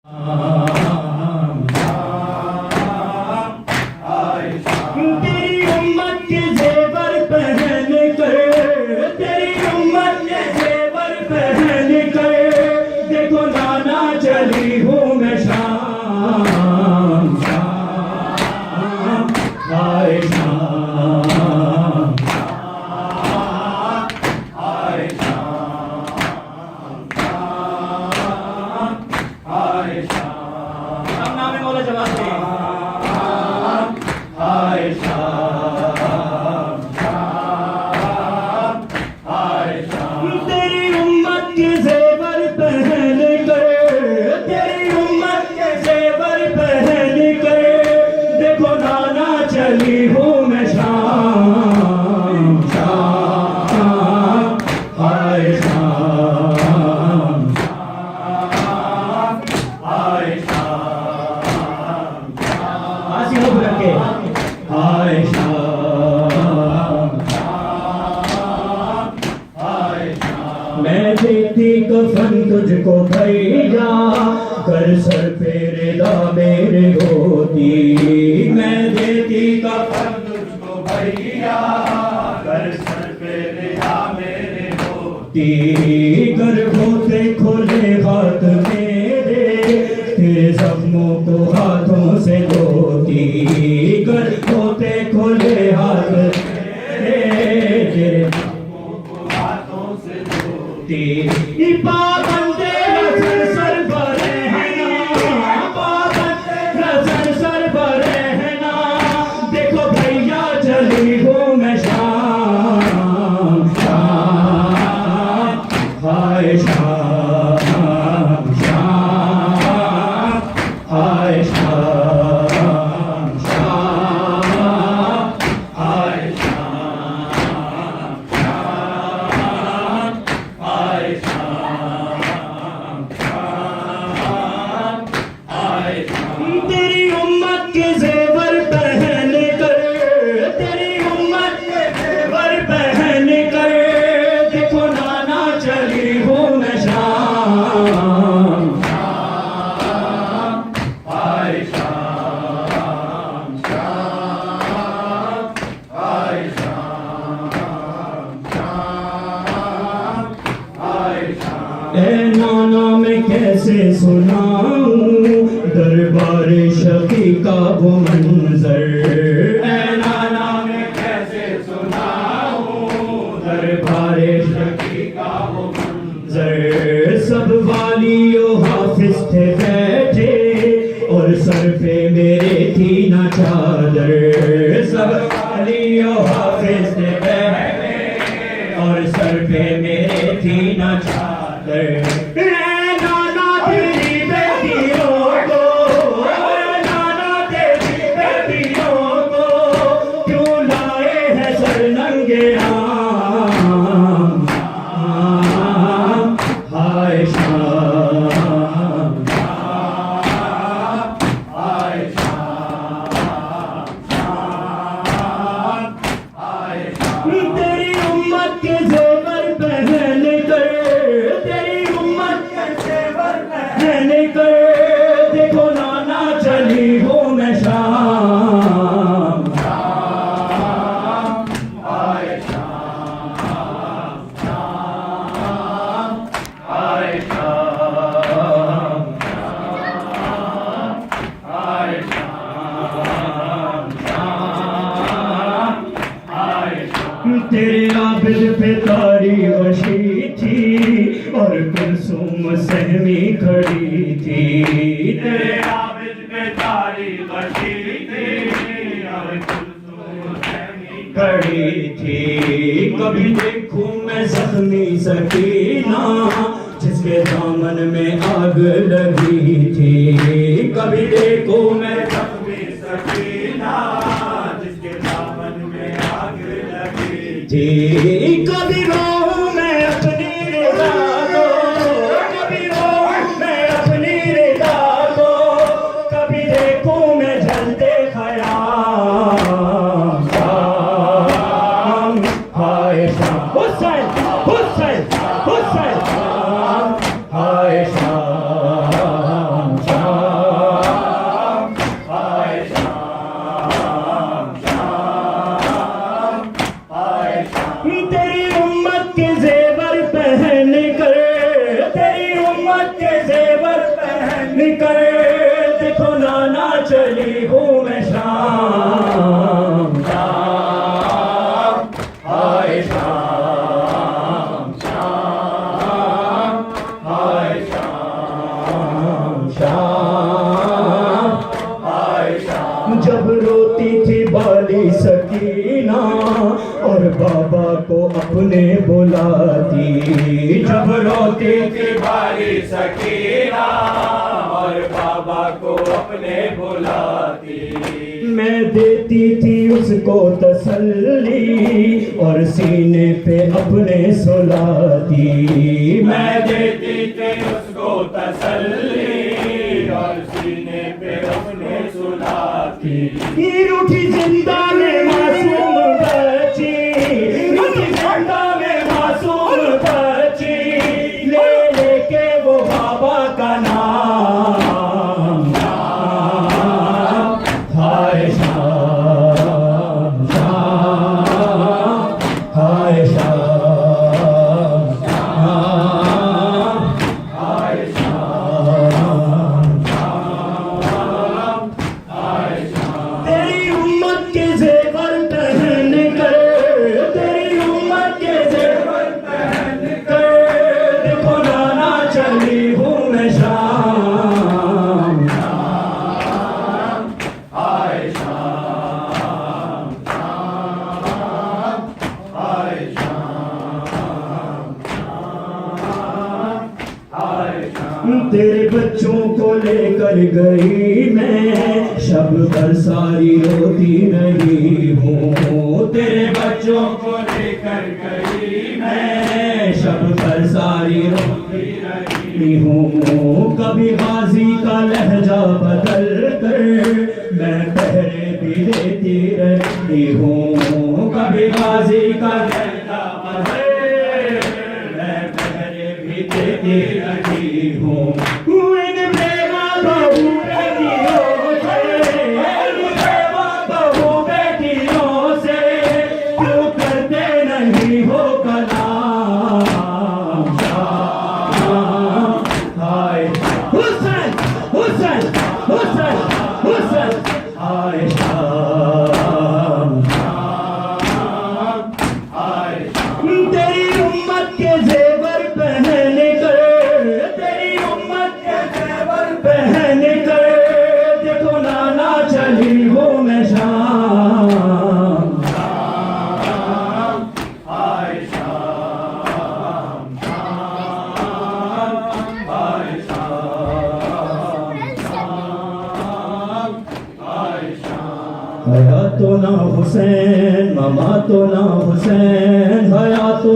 तेरी उम्मत के जेवर पहन कर, तेरी उम्मत के जेवर पहन कर, देखो नाना चली हूँ मैं शाम शाम, हाय शाम हाय शाम हाय शाम। अब नाम है मौला जवाब दे। हाय शाम शाम हाय शाम। तेरी उम्मत के जेवर पहन कर, तेरी उम्मत के जेवर पहन कर, देखो नाना चली हूँ मैं शाम शाम, हाय शाम हाय शाम। आसी मुख रखे हाय शाम हाय शाम। मैं देती कफन तुझको भैया, कर सर पे रिदा मेरे होती। मैं देती कफन तुझको भैया, कर सर पे रिदा मेरे होती। कर होते खुले हाथ मेरे, तेरे जख्मों को हाथों से धोती। कर होते खुले हाथ मेरे, तेरे जख्मों को हाथों से धोती। पाबंदे रसन सर पर रहना, पाबंदे रसन सर पर रहना, देखो भैया चली हूँ मैं शाम शाम, हाय शाम शाम हाय शाम शाम हाय शाम शाम हाय शाम शाम हाय शाम। तेरी उम्मत के जेवर पहन कर, तेरी उम्मत के जेवर पहन कर, देखो नाना चली हूँ मैं शाम शाम हाय शाम शाम हाय शाम शाम हाय शाम। ए नाना मैं कैसे सुनाऊं दरबार शफी का वो मंजर, ए नाना मैं कैसे सुनाऊं दरबार शफी का वो मंजर। सब वालियों हाफिज थे बैठे, और सर पे मेरे थी ना चादर। सब वालियों हाफिज थे बैठे, और सर पे मेरे थी ना चादर। नाना तेरी बेटियों को, नाना तेरी बेटियों को, क्यों लाए हैं सर नंगे आम शाम, हाय शाम हाय शाम हाय शाम। तेरी उम्मत के जेवर पहन कर, तेरी उम्मत के जेवर पहन कर, देखो नाना चली हूँ मैं शाम शाम हाय शाम हाय शाम हाय शाम हाय शाम। तेरे आबिद पे तारी वशी थी, और कुलसुम सहमी खड़ी थी। तेरे आबिद पे तारी वशी थी, और कुलसुम सहमी खड़ी थी। कभी देखूं मैं जख्मी सकीना, जिसके दामन में आग लगी थी। कभी देखूं मैं जख्मी सकीना, जिसके दामन में आग लगी थी। कभी रोऊं मैं अपनी रिदा को, कभी रोऊं मैं अपनी रिदा को, कभी देखूं मैं जलते खयाम शाम हाय शाम। हुसैन हुसैन हुसैन हाय शाम करे देखो नाना चली हूँ मैं शाम शाम हाय शाम शाम हाय शाम शाम हाय शाम। जब रोती थी बाली सकीना और बाबा को अपने बुलाती, जब रोती थी बाली सकीना और बाबा को अपने बुलाती, मैं देती थी उसको तसल्ली और सीने पे अपने सुलाती, मैं देती थी उसको तसल्ली और सीने पे अपने सुलाती। रूठी जिंदा में मासूम बच्ची, रूठी जिंदा में मासूम बच्ची, ले लेके वो बाबा का नाम शाम हाय शाम शाम हाय शाम शाम हाय शाम हाय शाम। तेरी उम्मत के जेवर पहन कर, तेरी उम्मत के जेवर पहन कर देखो नाना चली हूँ मैं शाम शाम हाय शाम शाम हाय शाम हाय शाम। तेरे बच्चों को लेकर गई मैं शब भर सारी रोती रही हूँ, तेरे बच्चों को लेकर गई मैं शब भर सारी रोती रही हूँ। कभी गाजी का लहजा बदल कर मैं पहरे भी देती रहती हूँ, कभी गाजी का लहजा बदल मैं पहरे भी देती रहती हूँ। इन बेवा बहू बेटियों से, इन बेवा बहू बेटियों से क्यों करते नहीं हो कलाम शाम हाय हुसैन हुसैन हुसैन हुसैन हाय शाम शाम हाय शाम। तेरी उम्मत के जेवर पहन कर, तेरी उम्मत के जेवर पहन कर देखो नाना चली हूँ मैं शाम शाम हाय शाम शाम हाय शाम हाय शाम। हया तो ना हुसैन, मामा तो ना हुसैन, हया तो